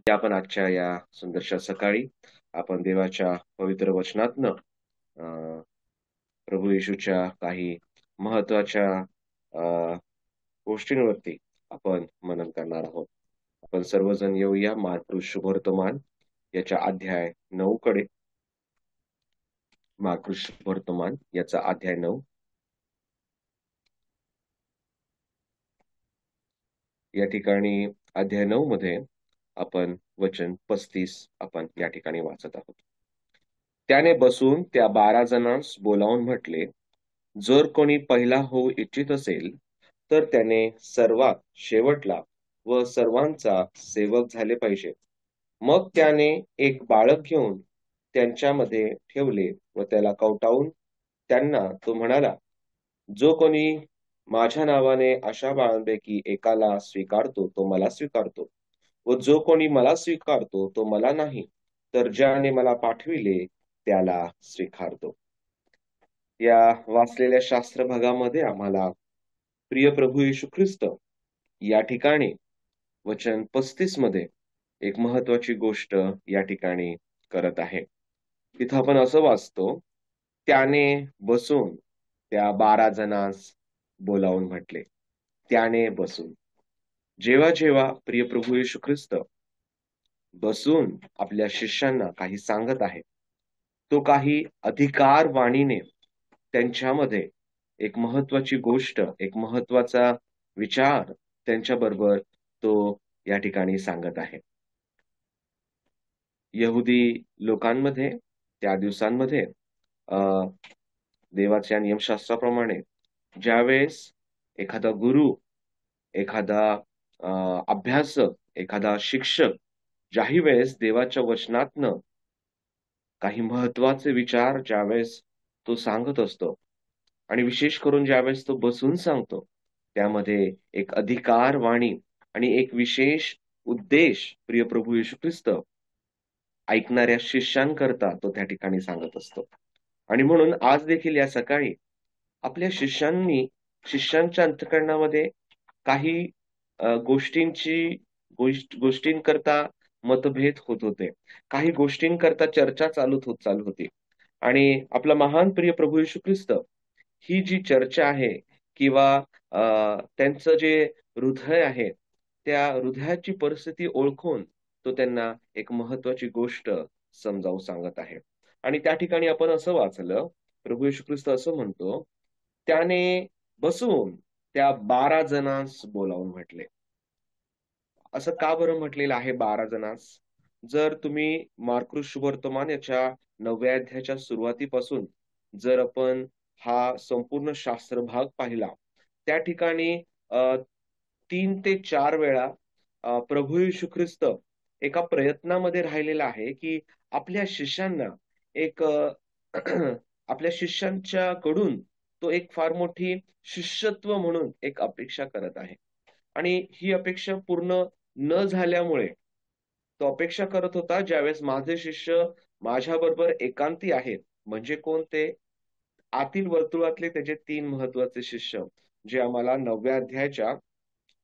आपण आजच्या या सुंदरशा सकाळी आपण देवाच्या पवित्र वचनातनं अ, प्रभू येशूच्या काही महत्वाच्या अ, गोष्टींवरती आपण मनन करणार आहोत. आपण सर्वजण येऊया मार्क शुभवर्तमान याच्या अध्याय 9 कडे. मार्क शुभवर्तमान याचा अध्याय 9. या ठिकाणी अध्याय 9 मध्ये आपण वचन 35 आपण या ठिकाणी वाचत आहोत. त्याने बसून त्या 12 जणांस बोलावून म्हटले, जर कोणी पहिला होऊ इच्छित असेल तर त्याने सर्वात शेवटला व सर्वांचा सेवक झाले पाहिजे. मग त्याने एक बाळक घेऊन त्यांच्यामध्ये ठेवले व त्याला कवटाळून त्यांना तो म्हणाला, जो कोणी माझ्या नावाने अशा बाळांपैकी एकाला स्वीकारतो तो मला स्वीकारतो, व जो कोणी मला स्वीकारतो तो मला नाही, तर ज्याने मला पाठविले त्याला स्वीकारतो. या वाचलेल्या शास्त्र भागामध्ये आम्हाला प्रिय प्रभू येशू ख्रिस्त या ठिकाणी वचन 35 मध्ये एक महत्वाची गोष्ट या ठिकाणी करत आहे. तिथं आपण असं वाचतो, त्याने बसून त्या 12 जणांस बोलावून म्हटले. त्याने बसून. जेव्हा जेव्हा प्रिय प्रभू येशू ख्रिस्त बसून आपल्या शिष्यांना काही सांगत आहे, तो काही अधिकार वाणीने त्यांच्यामध्ये एक महत्वाची गोष्ट, एक महत्वाचा विचार त्यांच्याबरोबर तो या ठिकाणी सांगत आहे. यहुदी लोकांमध्ये त्या दिवसांमध्ये अ, देवाच्या नियमशास्त्राप्रमाणे ज्यावेळेस एखादा गुरु, एखादा अ, अभ्यासक, एखादा शिक्षक ज्याही वेळेस देवाच्या वचनातनं काही महत्वाचे विचार ज्यावेळेस तो सांगत असतो आणि विशेष करून ज्यावेळेस तो बसून सांगतो, त्यामध्ये एक अधिकार वाणी आणि एक विशेष उद्देश प्रिय प्रभू येशू ख्रिस्त ऐकणाऱ्या शिष्यांकरता तो त्या ठिकाणी सांगत असतो. आणि म्हणून आज देखील या सकाळी आपल्या शिष्यांच्या अंतःकरणामध्ये काही गोष्टींकरता मतभेद होत होते. काही गोष्टींकरता चर्चा चालू होती. आणि आपला महान प्रिय प्रभू येशू ख्रिस्त ही जी चर्चा आहे किंवा त्यांचं जे हृदय आहे, त्या हृदयाची परिस्थिती ओळखून तो त्यांना एक महत्वाची गोष्ट समजावून सांगत आहे. आणि त्या ठिकाणी आपण असं वाचलं, प्रभू येशू ख्रिस्त असं म्हणतो, त्याने बसून त्या 12 जणांस बोलावून म्हटले. असं का बरं म्हटलेलं आहे 12 जणांस? जर तुम्ही मार्क शुभवर्तमान याच्या 9व्या अध्यायाच्या सुरुवातीपासून जर आपण हा संपूर्ण शास्त्र भाग पाहिला, त्या ठिकाणी 3 ते 4 वेळा प्रभू येशू ख्रिस्त एका प्रयत्नामध्ये राहिलेला आहे, की आपल्या शिष्यांना एक आपल्या शिष्यांच्याकडून तो एक फार मोठी शिष्यत्व म्हणून एक अपेक्षा करत आहे. आणि ही अपेक्षा पूर्ण न झाल्यामुळे तो अपेक्षा करत होता, ज्यावेळेस माझे शिष्य माझ्याबरोबर एकांती आहेत, म्हणजे कोण ते? आतील वर्तुळातले त्याचे 3 महत्वाचे शिष्य, जे आम्हाला 9व्या अध्यायाच्या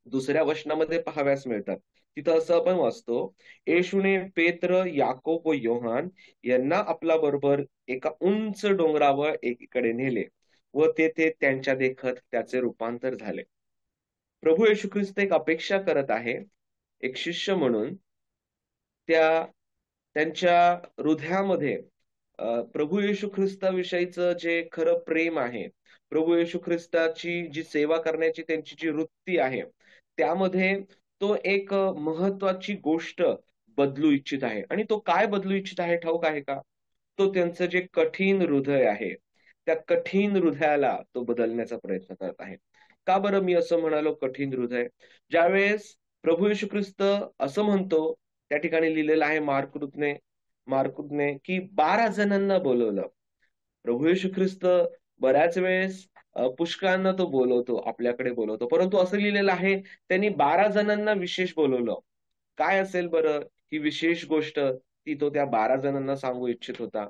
2ऱ्या वचनामध्ये पाहावयास मिळतात. तिथं असं आपण वाचतो, येशूने पेत्र, याकोब व योहान यांना आपल्या बरोबर एका उंच डोंगरावर एकीकडे नेले व तेथे त्यांच्या देखत त्याचे रूपांतर झाले. प्रभू येशू ख्रिस्त एक अपेक्षा करत आहे, एक शिष्य म्हणून त्यांच्या हृदयामध्ये प्रभू येशू ख्रिस्ताविषयीचं जे खरं प्रेम आहे, प्रभू येशू ख्रिस्ताची जी सेवा करण्याची त्यांची जी वृत्ती आहे, त्यामध्ये तो एक महत्वाची गोष्ट बदलू इच्छित आहे. आणि तो काय बदलू इच्छित आहे ठाऊक आहे का? तो त्यांचं जे कठीण हृदय आहे, त्या कठीण हृदयाला तो बदलण्याचा प्रयत्न करत आहे. का बरं मी असं म्हणालो कठीण हृदय? ज्यावेळेस प्रभू येशू ख्रिस्त असं म्हणतो, त्या ठिकाणी लिहिलेलं आहे मार्कुने की 12 जणांना बोलवलं. प्रभू येशू ख्रिस्त बऱ्याच वेळेस पुष्कळांना तो बोलवतो, आपल्याकडे बोलवतो. परंतु असं लिहिलेलं आहे, त्यांनी 12 जणांना विशेष बोलवलं. काय असेल बरं ही विशेष गोष्ट, ती तो त्या 12 जणांना सांगू इच्छित होता?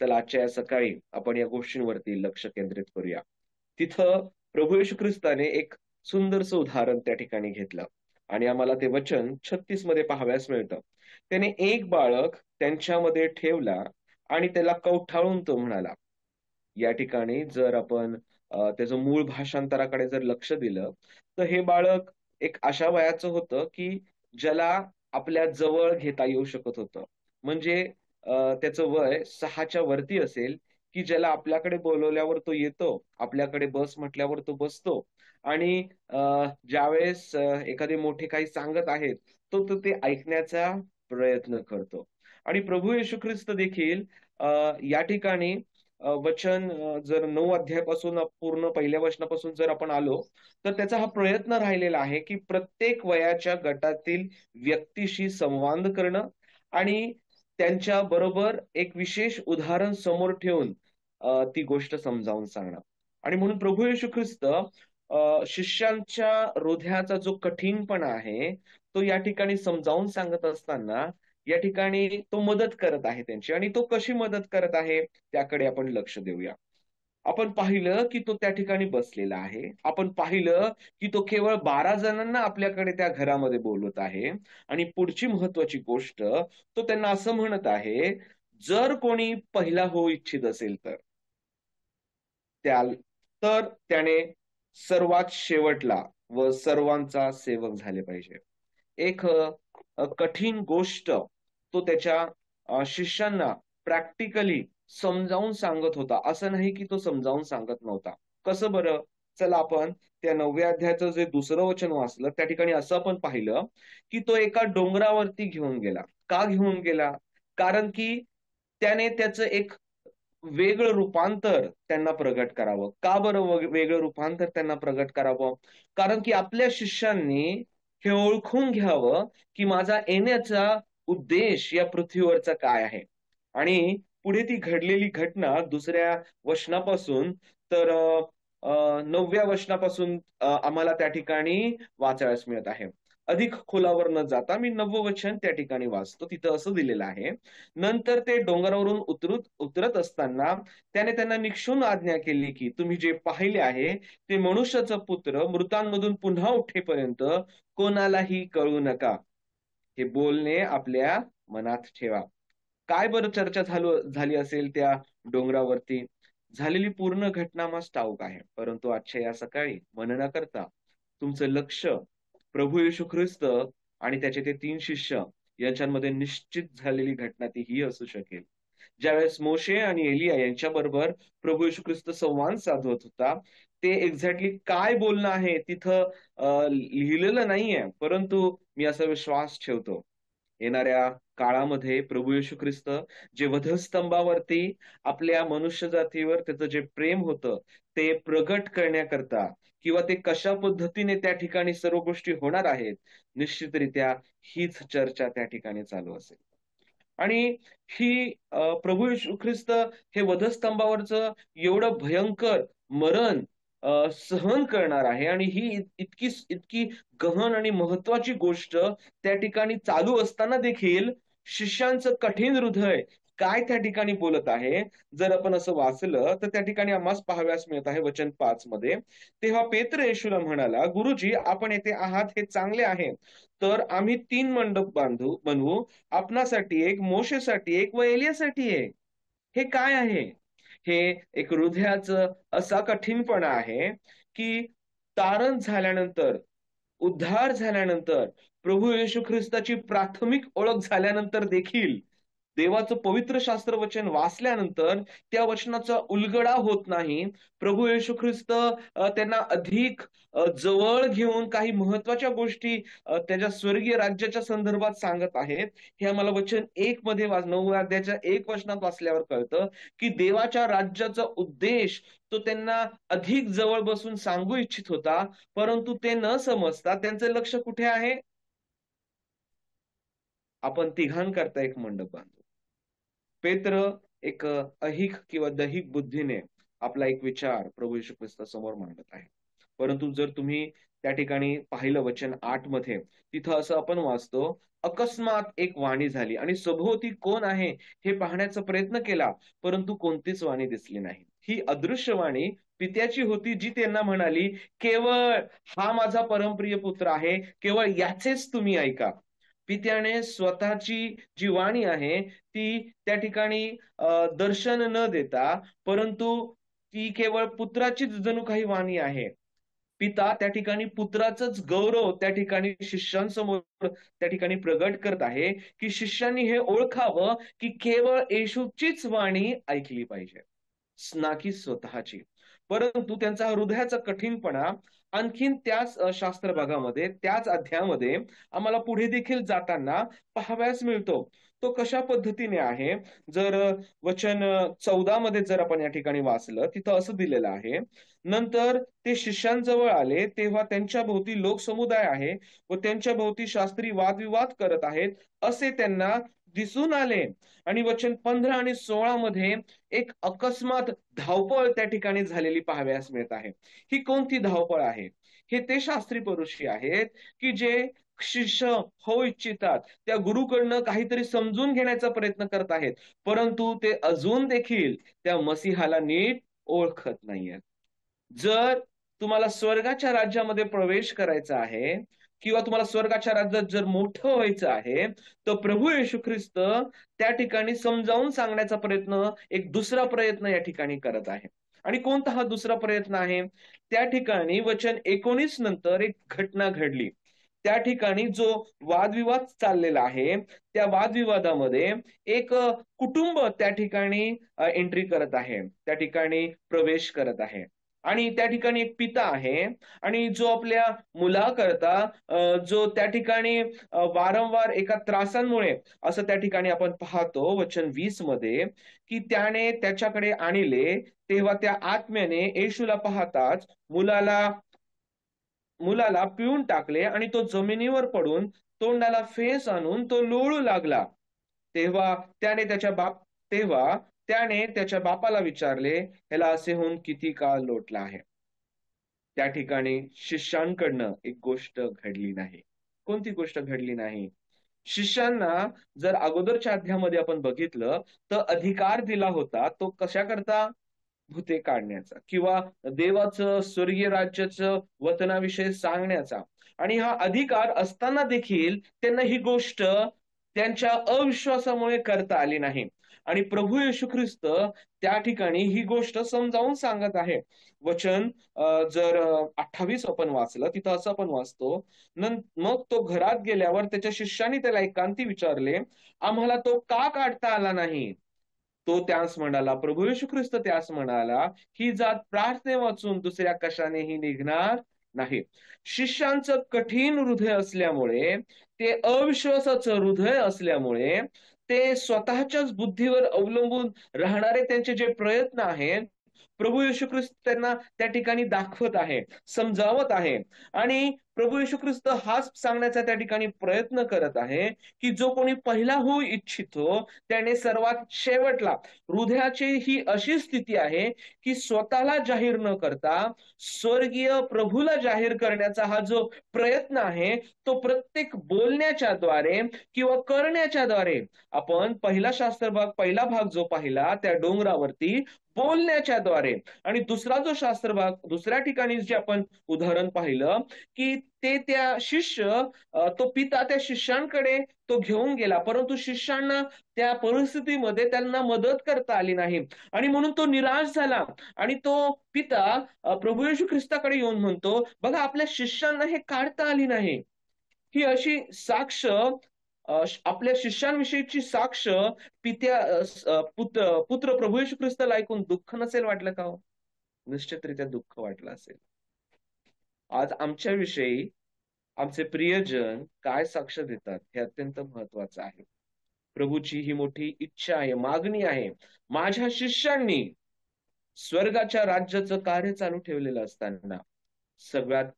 चला आजच्या या सकाळी आपण या गोष्टींवरती लक्ष केंद्रित करूया. तिथं प्रभू येशू ख्रिस्ताने एक सुंदरसं उदाहरण त्या ठिकाणी घेतलं. आणि आम्हाला ते वचन 36 मध्ये पाहावयास मिळतं. त्याने एक बाळक त्यांच्यामध्ये ठेवला आणि त्याला कवठाळून तो म्हणाला. या ठिकाणी जर आपण त्याचं मूळ भाषांतराकडे जर लक्ष दिलं, तर हे बाळक एक अशा वयाचं होतं, की ज्याला आपल्या जवळ घेता येऊ शकत होतं. म्हणजे त्याचं वय 6च्या वरती असेल, की ज्याला आपल्याकडे बोलावल्यावर तो येतो, आपल्याकडे बस म्हटल्यावर तो बसतो आणि ज्यावेळेस एखादे मोठे काही सांगत आहेत, तो ते ऐकण्याचा प्रयत्न करतो. आणि प्रभू येशू ख्रिस्त देखील या ठिकाणी वचन जर 9 अध्यायापासून पूर्ण पहिल्या वचनापासून जर आपण आलो, तर त्याचा हा प्रयत्न राहिलेला आहे, की प्रत्येक वयाच्या गटातील व्यक्तीशी संवाद करणं आणि त्यांच्याबरोबर एक विशेष उदाहरण समोर ठेवून ती गोष्ट समजावून सांगणं. आणि म्हणून प्रभू येशू ख्रिस्त शिष्यांच्या हृदयाचा जो कठीणपणा आहे, तो या ठिकाणी समजावून सांगत असताना, या ठिकाणी तो मदत करत आहे त्यांची आणि तो कशी मदत करत आहे, त्याकडे आपण लक्ष देऊया. आपण पाहिलं, की तो त्या ठिकाणी बसलेला आहे. आपण पाहिलं, की तो केवळ 12 जणांना आपल्याकडे त्या घरामध्ये बोलवत आहे आणि पुढची महत्त्वाची गोष्ट, तो त्यांना असं म्हणत आहे, जर कोणी पहिला होऊ इच्छित असेल तर. तर त्याने सर्वात शेवटला व सर्वांचा सेवक झाले पाहिजे. एक कठीण गोष्ट तो त्याच्या शिष्यांना प्रॅक्टिकली समजावून सांगत होता. असं नाही की तो समजावून सांगत नव्हता. कसं बरं? चला आपण त्या 9व्या अध्यायाचं जे दुसरं वचन वाचलं, त्या ठिकाणी असं आपण पाहिलं, की तो एका डोंगरावरती घेऊन गेला. का घेऊन गेला? कारण की त्याने त्याचं एक वेगळं रूपांतर त्यांना प्रगट करावं. का बरं वेगळं रूपांतर त्यांना प्रगट करावं? कारण की आपल्या शिष्यांनी हे ओळखून घ्यावं, की माझा येण्याचा उद्देश या पृथ्वीवरचा काय आहे? आणि पुढे ती घडलेली घटना दुसऱ्या वचनापासून तर 9व्या वचनापासून आम्हाला त्या ठिकाणी वाचायला मिळत आहे. अधिक खोलावर न जाता मी 9वं वचन त्या ठिकाणी वाचतो. तिथं असं दिलेलं आहे, नंतर ते डोंगरावरून उतरत असताना त्याने त्यांना निक्षून आज्ञा केली, की तुम्ही जे पाहिले आहे, ते मनुष्याचा पुत्र मृतांमधून पुन्हा उठेपर्यंत कोणालाही कळू नका. हे बोलणे आपल्या मनात ठेवा. काय बरं चर्चा झाली असेल त्या डोंगरावरती? झालेली पूर्ण घटना आम्हास ठाऊक आहे. परंतु आजच्या या सकाळी मननाकरता तुमचं लक्ष प्रभू येशू ख्रिस्त आणि त्याचे ते 3 शिष्य यांच्यामध्ये निश्चित झालेली घटना ती ही असू शकेल. ज्यावेळेस मोशे आणि एलिया यांच्याबरोबर प्रभू येशू ख्रिस्त संवाद साधत होता, ते एक्झॅक्टली काय बोलणं आहे तिथं लिहिलेलं नाहीये. परंतु मी असा विश्वास ठेवतो, येणाऱ्या काळामध्ये प्रभू येशू ख्रिस्त जे वधस्तंभावरती आपल्या मनुष्य जातीवर त्याचं जे प्रेम होतं, ते प्रगट करण्याकरता किंवा ते कशा पद्धतीने त्या ठिकाणी सर्व गोष्टी होणार आहेत, निश्चितरित्या हीच चर्चा त्या ठिकाणी चालू असेल. आणि ही प्रभू येशू ख्रिस्त हे वधस्तंभावरचं एवढं भयंकर मरण सहन करणार आहे आणि ही इतकी इतकी गहन आणि महत्वाची गोष्ट त्या ठिकाणी चालू असताना देखील शिष्यांचं कठीण हृदय काय त्या ठिकाणी बोलत आहे, जर आपण असं वाचलं तर त्या ठिकाणी आम्हास पाहाव्यास मिळत आहे वचन 5 मध्ये. तेव्हा पेत्र येशूला म्हणाला, गुरुजी आपण येथे आहात हे चांगले आहे. तर आम्ही 3 मंडप बनवू, आपणासाठी एक, मोशेसाठी एक व एलियासाठी एक. हे काय आहे? हे एक हृदयाचं असा कठीणपणा आहे, की तारण झाल्यानंतर, उद्धार झाल्यानंतर, प्रभू येशू ख्रिस्ताची प्राथमिक ओळख झाल्यानंतर देखील देवाचं पवित्र शास्त्र वचन वाचल्यानंतर त्या वचनाचा उलगडा होत नाही. प्रभू येशू ख्रिस्त त्यांना अधिक जवळ घेऊन काही महत्वाच्या गोष्टी त्याच्या स्वर्गीय राज्याच्या संदर्भात सांगत आहेत. हे आम्हाला वचन 1 मध्ये 9व्या अध्यायाच्या 1 वचनात वाचल्यावर कळतं, की देवाच्या राज्याचा उद्देश तो त्यांना अधिक जवळ बसून सांगू इच्छित होता. परंतु ते न समजता त्यांचं लक्ष कुठे आहे? आपण तिघांकरता एक मंडप बांधू. पेत्र एक अहिक किंवा दैहिक बुद्धीने आपला एक विचार प्रभू येशू ख्रिस्तासमोर मांडत आहे. परंतु जर तुम्ही त्या ठिकाणी पाहिलं वचन 8 मध्ये, तिथं असं आपण वाचतो, अकस्मात एक वाणी झाली आणि सभोवती कोण आहे हे पाहण्याचा प्रयत्न केला, परंतु कोणतीच वाणी दिसली नाही. ही अदृश्यवाणी पित्याची होती, जी त्यांना म्हणाली, केवळ हा माझा परमप्रिय पुत्र आहे, केवळ याचेच तुम्ही ऐका. पित्याने स्वतःची जी वाणी आहे ती त्या ठिकाणी दर्शन न देता, परंतु ती केवळ पुत्राचीच जणू काही वाणी आहे. पिता त्या ठिकाणी पुत्राचंच गौरव त्या ठिकाणी शिष्यांसमोर त्या ठिकाणी प्रगट करत आहे, की शिष्यांनी हे ओळखावं की केवळ येशूचीच वाणी ऐकली पाहिजे, ना की स्वतःची. परंतु त्यांचा हृदयाचा कठीणपणा आणखीन त्याच शास्त्र भागामध्ये, त्याच अध्यायामध्ये आम्हाला पुढे देखील जाताना पाहावयास मिळतो. तो कशा पद्धतीने आहे, जर वचन 14 मध्ये जर आपण या ठिकाणी वाचलं, तिथं असं दिलेलं आहे, नंतर ते शिष्यांजवळ आले तेव्हा त्यांच्या भोवती लोकसमुदाय आहे व त्यांच्या भोवती शास्त्री वादविवाद करत आहेत असे त्यांना दिसून आले. आणि वचन 15 आणि 16 मध्ये एक अकस्मात धावपळ त्या ठिकाणी झालेली पाहावयास मिळत आहे. ही कोणती धावपळ आहे? हे ते शास्त्री पुरुषी आहेत की जे शिष्य होऊ इच्छितात, त्या गुरुकडनं काहीतरी समजून घेण्याचा प्रयत्न करत आहेत, परंतु ते अजून देखील त्या मसीहाला नीट ओळखत नाहीयेत. जर तुम्हाला स्वर्गाच्या राज्यामध्ये प्रवेश करायचा आहे किंवा तुम्हाला स्वर्गाच्या राज्यात जर मोठं व्हायचं आहे, तर प्रभू येशू ख्रिस्त त्या ठिकाणी समजावून सांगण्याचा प्रयत्न, एक दुसरा प्रयत्न या ठिकाणी करत आहे. आणि कोणता हा दुसरा प्रयत्न आहे? त्या ठिकाणी वचन 19 नंतर एक घटना घडली. त्या ठिकाणी जो वादविवाद चाललेला आहे, त्या वादविवादामध्ये एक कुटुंब त्या ठिकाणी एंट्री करत आहे, त्या ठिकाणी प्रवेश करत आहे. आणि त्या ठिकाणी एक पिता आहे आणि जो आपल्या मुलाकरता जो त्या ठिकाणी वारंवार एका त्रासांमुळे, असं त्या ठिकाणी आपण पाहतो वचन 20 मध्ये, की त्याने त्याच्याकडे आणले तेव्हा त्या आत्म्याने येशूला पाहताच मुलाला मुलाला पिळून टाकले आणि तो जमिनीवर पडून तोंडाला फेस आणून तो लोळू लागला. तेव्हा त्याने त्याच्या बाप तेव्हा त्याने त्याच्या बापाला विचारले, ह्याला असे होऊन किती काळ लोटला आहे? त्या ठिकाणी शिष्यांकडनं एक गोष्ट घडली नाही. कोणती गोष्ट घडली नाही? शिष्यांना जर अगोदरच्या अध्यायामध्ये आपण बघितलं, तर अधिकार दिला होता तो कशाकरता? भूते काढण्याचा किंवा देवाचं स्वर्गीय राज्याचं वतनाविषयी सांगण्याचा. आणि हा अधिकार असताना देखील त्यांना ही गोष्ट त्यांच्या अविश्वासामुळे करता आली नाही. आणि प्रभू येशू ख्रिस्त त्या ठिकाणी ही गोष्ट समजावून सांगत आहे. वचन जर 28 आपण वाचलं, तिथं असं आपण वाचतो, मग तो घरात गेल्यावर त्याच्या शिष्याने त्याला एकांती विचारले, आम्हाला तो का काढता आला नाही? तो त्यास म्हणाला, प्रभू येशू ख्रिस्त त्यास म्हणाला, ही जात प्रार्थने वाचून दुसऱ्या कशानेही निघणार नाही. शिष्यांचं कठीण हृदय असल्यामुळे, ते अविश्वासाचं हृदय असल्यामुळे, ते स्वतःच्याच बुद्धीवर अवलंबून राहणारे त्यांचे जे प्रयत्न आहेत, प्रभू येशू ख्रिस्त त्यांना त्या ठिकाणी दाखवत आहे, समजावत आहे. आणि प्रभू येशू ख्रिस्त हाच सांगण्याचा त्या ठिकाणी प्रयत्न करत आहे, की जो कोणी पहिला होऊ इच्छितो त्याने सर्वात शेवटला. हृदयाची ही अशी स्थिती आहे की स्वतःला जाहीर न करता स्वर्गीय प्रभूला जाहीर करण्याचा हा जो प्रयत्न आहे, तो प्रत्येक बोलण्याच्या द्वारे किंवा करण्याच्या द्वारे. आपण पहिला भाग जो पाहिला त्या डोंगरावरती बोलण्याच्या द्वारे, आणि दुसरा जो शास्त्र भाग दुसऱ्या ठिकाणी जे आपण उदाहरण पाहिलं, की ते त्या शिष्य तो पिता त्या शिष्यांकडे तो घेऊन गेला, परंतु शिष्यांना त्या परिस्थितीमध्ये त्यांना मदत करता आली नाही. आणि म्हणून तो निराश झाला. आणि तो पिता प्रभू येशू ख्रिस्ताकडे येऊन म्हणतो, बघा आपल्या शिष्यांना हे काढता आली नाही. ही अशी साक्ष, आपल्या शिष्यांविषयीची साक्ष पुत्र प्रभू येशू ख्रिस्ताला ऐकून दुःख नसेल वाटलं का हो? निश्चितरित्या दुःख वाटलं असेल. आज आमच्याविषयी आमचे प्रियजन काय साक्ष देतात हे अत्यंत महत्वाचं आहे. प्रभूची ही मोठी इच्छा आहे, मागणी आहे. माझ्या शिष्यांनी स्वर्गाच्या राज्याचं कार्य चालू ठेवलेलं असताना सगळ्यात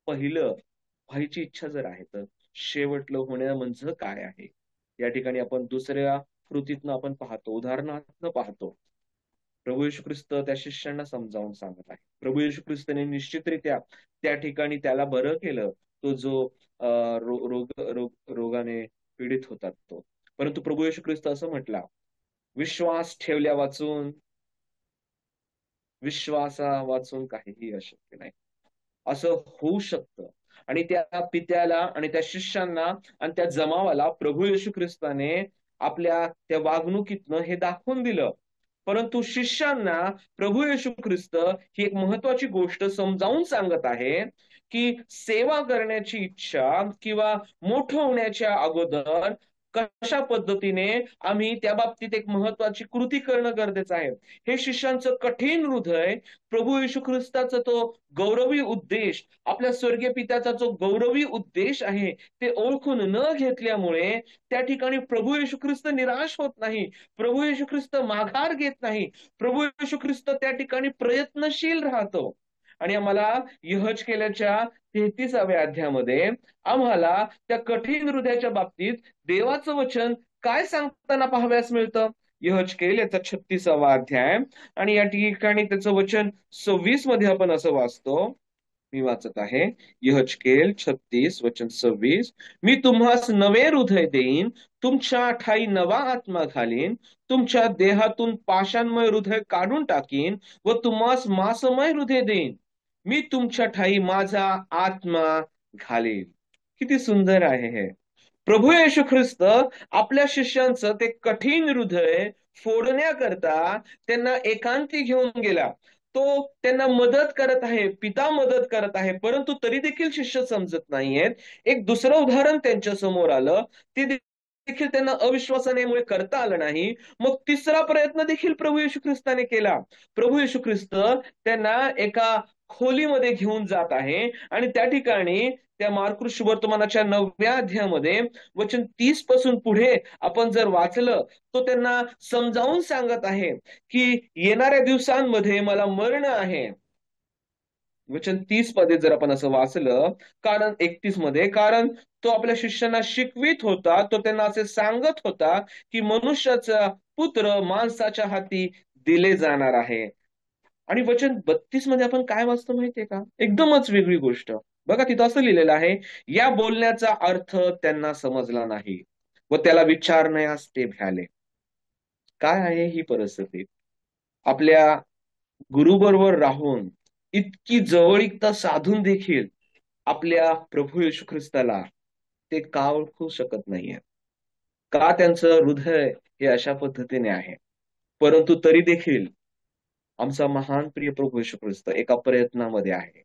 पहिलं व्हायची इच्छा जर आहे, तर शेवटलं होणं म्हणजे काय आहे? या ठिकाणी आपण दुसऱ्या कृतीतनं आपण पाहतो, उदाहरणातनं पाहतो. प्रभू येशू ख्रिस्त त्या शिष्यांना समजावून सांगत आहे. प्रभू येशू ख्रिस्तने निश्चितरित्या त्या ठिकाणी त्याला बरं केलं, तो जो रोगाने पीडित होता तो. परंतु प्रभू येशू ख्रिस्त असं म्हटला, विश्वास ठेवल्या वाचून विश्वासा वाचून काहीही अशक्य नाही. असं होऊ शकतं. आणि त्या पित्याला आणि त्या शिष्यांना आणि त्या जमावाला प्रभू येशू ख्रिस्ताने आपल्या त्या वागणुकीतनं हे दाखवून दिलं. परंतु शिष्यांना प्रभू येशू ख्रिस्त ही एक महत्वाची गोष्ट समजावून सांगत आहे, की सेवा करण्याची इच्छा किंवा मोठं होण्याच्या अगोदर कशा पद्धतीने आम्ही त्या बाबतीत एक महत्वाची कृती करणं गरजेचं आहे. हे शिष्यांचं कठीण हृदय प्रभू येशू ख्रिस्ताचा तो गौरवी उद्देश, आपल्या स्वर्गीय पित्याचा जो गौरवी उद्देश आहे ते ओळखून न घेतल्यामुळे त्या ठिकाणी प्रभू येशू ख्रिस्त निराश होत नाही, प्रभू येशू ख्रिस्त माघार घेत नाही, प्रभू येशू ख्रिस्त त्या ठिकाणी प्रयत्नशील राहतो. आणि आम्हाला यहजकेलाच्या 33व्या अध्यायामध्ये आम्हाला त्या कठीण हृदयाच्या बाबतीत देवाचं वचन काय सांगताना पाहाव्यास मिळतं. यहजकेल याचा 36वा अध्याय आणि या ठिकाणी त्याचं वचन 26 मध्ये आपण असं वाचतो. मी वाचत आहे. यहजकेल 36 वचन 26. मी तुम्हास नवे हृदय देईन, तुमच्या ठाई नवा आत्मा घालीन, तुमच्या देहातून पाषाणमय हृदय काढून टाकीन व तुम्हास मांसमय हृदय देईन. मी तुमच्या ठाई माझा आत्मा घालीन. किती सुंदर आहे हे. प्रभू येशू ख्रिस्त आपल्या शिष्यांचं ते कठीण हृदय फोडण्याकरता त्यांना एकांती घेऊन गेला. तो त्यांना मदत करत आहे, पिता मदत करत आहे, परंतु तरी देखील शिष्य समजत नाहीयेत. एक दुसरं उदाहरण त्यांच्या समोर आलं, ते देखील त्यांना अविश्वासामुळे करता आलं नाही. मग तिसरा प्रयत्न देखील प्रभू येशू ख्रिस्ताने केला. प्रभू येशू ख्रिस्त त्यांना एका खोलीमध्ये घेऊन जात आहे आणि त्या ठिकाणी त्या मार्क शुभवर्तमानाच्या 9व्या अध्यायामध्ये वचन 30 पासून पुढे आपण जर वाचलं, तो त्यांना समजावून सांगत आहे की येणाऱ्या दिवसांमध्ये मला मरण आहे. वचन 30 मध्ये जर आपण असं वाचलं, कारण 31 मध्ये, कारण तो आपल्या शिष्यांना शिकवित होता, तो त्यांना असे सांगत होता की मनुष्याचा पुत्र माणसाच्या हाती दिले जाणार आहे. आणि वचन 32 मध्ये आपण काय वाचतो माहितीये का? एकदमच वेगळी गोष्ट. बघा तिथं असं लिहिलेलं आहे, या बोलण्याचा अर्थ त्यांना समजला नाही व त्याला विचारण्यास ते भ्याले. काय आहे ही परिस्थिती? आपल्या गुरुबरोबर राहून इतकी जवळीकता साधून देखील आपल्या प्रभू येशू ख्रिस्ताला ते का ओळखू शकत नाहीये? का त्यांचं हृदय हे अशा पद्धतीने आहे? परंतु तरी देखील आमचा महान प्रिय प्रभू येशू ख्रिस्त एका प्रयत्नामध्ये आहे.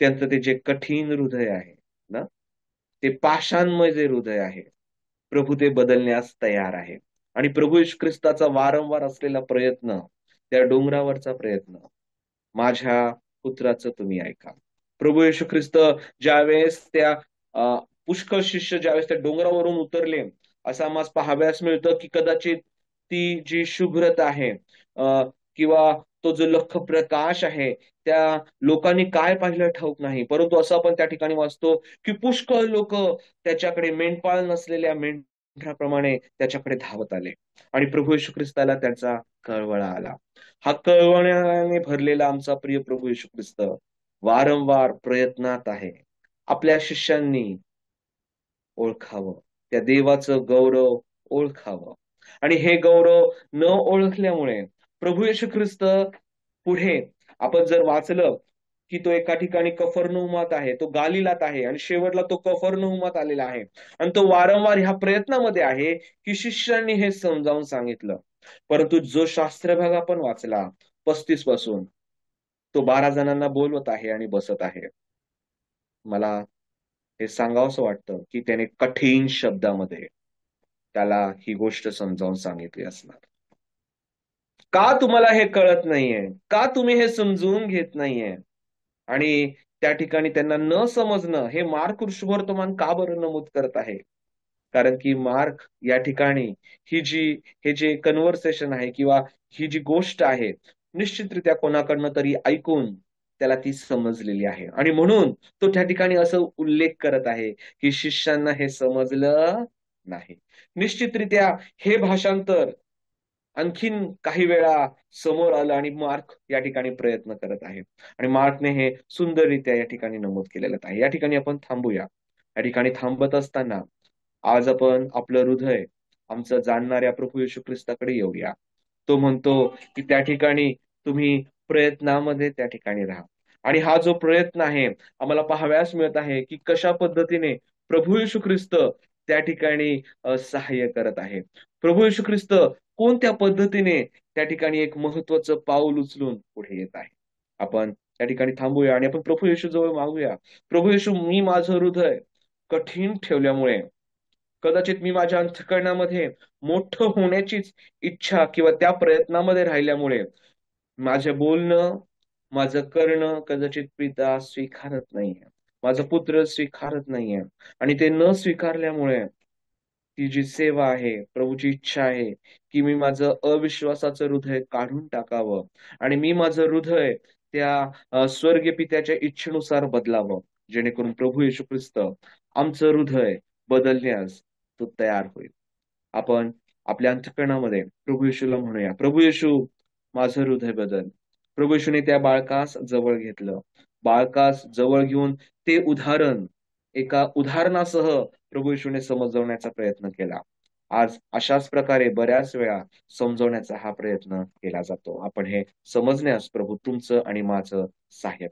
त्यांचं ते जे कठीण हृदय आहे ना, ते पाषाणमय जे हृदय आहे, प्रभू ते बदलण्यास तयार आहे. आणि प्रभू येशू ख्रिस्ताचा वारंवार असलेला प्रयत्न, त्या डोंगरावरचा प्रयत्न, माझ्या पुत्राचं तुम्ही ऐका. प्रभू येशू ख्रिस्त ज्यावेळेस त्या पुष्कळ शिष्य ज्यावेळेस त्या डोंगरावरून उतरले, असं आम्हाला पाहाव्यास मिळतं की कदाचित ती जी शुभ्रता आहे किंवा तो जो लख प्रकाश आहे, त्या लोकांनी काय पाहिलं ठाऊक नाही, परंतु असं आपण त्या ठिकाणी वाचतो की पुष्कळ लोक त्याच्याकडे मेंढपाळ नसलेल्या मेंढराप्रमाणे त्याच्याकडे धावत आले आणि प्रभू येशू ख्रिस्ताला त्यांचा कळवळा आला. हा कळवळ्याने भरलेला आमचा प्रिय प्रभू येशू ख्रिस्त वारंवार प्रयत्नात आहे. आपल्या शिष्यांनी ओळखावं, त्या देवाचं गौरव ओळखावं. आणि हे गौरव न ओळखल्यामुळे प्रभू येशू ख्रिस्त पुढे आपण जर वाचलं की तो एका ठिकाणी कफरनहुमात आहे, तो गालिलात आहे आणि शेवटला तो कफरनहुमात आलेला आहे. आणि तो वारंवार ह्या प्रयत्नामध्ये आहे की शिष्यांनी हे समजावून सांगितलं. परंतु जो शास्त्र भाग आपण वाचला 35 पासून, तो 12 जणांना बोलवत आहे आणि बसत आहे. मला हे सांगावंसं वाटतं की त्याने कठीण शब्दामध्ये त्याला ही गोष्ट समजावून सांगितली असणार. का तुम्हाला हे कळत नाहीये? का तुम्ही हे समजून घेत नाहीये? आणि त्या ठिकाणी त्यांना न समजणं हे मार्क ऋषवर्तमान का बरं नमूद करत आहे? कारण की मार्क या ठिकाणी हे जे कन्व्हर्सेशन आहे किंवा ही जी गोष्ट आहे, निश्चितरित्या कोणाकडनं तरी ऐकून त्याला ती समजलेली आहे. आणि म्हणून तो त्या ठिकाणी असं उल्लेख करत आहे की शिष्यांना हे समजलं नाही. निश्चितरित्या हे भाषांतर आणखीन काही वेळा समोर आलं आणि मार्क या ठिकाणी प्रयत्न करत आहे आणि मार्कने हे सुंदररित्या या ठिकाणी नमूद केलेलं आहे. या ठिकाणी आपण थांबूया. या ठिकाणी थांबत असताना आज आपण आपलं हृदय आमचं जाणणाऱ्या प्रभू येशू ख्रिस्ताकडे येऊया. तो म्हणतो की त्या ठिकाणी तुम्ही प्रयत्नामध्ये त्या ठिकाणी राहा. आणि हा जो प्रयत्न आहे आम्हाला पाहावयास मिळत आहे, की कशा पद्धतीने प्रभू येशू ख्रिस्त त्या ठिकाणी सहाय्य करत आहे. प्रभू येशू ख्रिस्त कोणत्या पद्धतीने त्या ठिकाणी एक महत्त्वाचं पाऊल उचलून पुढे येत आहे. आपण त्या ठिकाणी थांबूया आणि आपण प्रभू येशू जवळ मागूया. प्रभू येशू, मी माझं हृदय कठीण ठेवल्यामुळे, कदाचित मी माझ्या अंतःकरणामध्ये मोठं होण्याचीच इच्छा किंवा त्या प्रयत्नामध्ये राहिल्यामुळे माझं बोलणं, माझं करणं कदाचित पिता स्वीकारत नाहीये. माझा पुत्र स्वीकारत नाहीये. आणि ते न स्वीकारल्यामुळे ती जी सेवा आहे, प्रभूची इच्छा आहे, की मी माझं अविश्वासाचं हृदय काढून टाकावं आणि मी माझं हृदय त्या स्वर्गीय पित्याच्या इच्छेनुसार बदलावं. जेणेकरून प्रभू येशू ख्रिस्त आमचं हृदय बदलण्यास तो तयार होईल. आपण आपल्या अंतःकरणामध्ये प्रभू येशूला म्हणूया, "प्रभू येशू, माझं हृदय बदल." प्रभू येशूने त्या बाळकास जवळ घेतलं. बाळकास जवळ घेऊन ते उदाहरण एका उदाहरणासह प्रभू येशूने समजवण्याचा प्रयत्न केला. आज अशाच प्रकारे बऱ्याच वेळा समजवण्याचा हा प्रयत्न केला जातो. आपण हे समजण्यास प्रभू तुमचं आणि माझं सहाय्य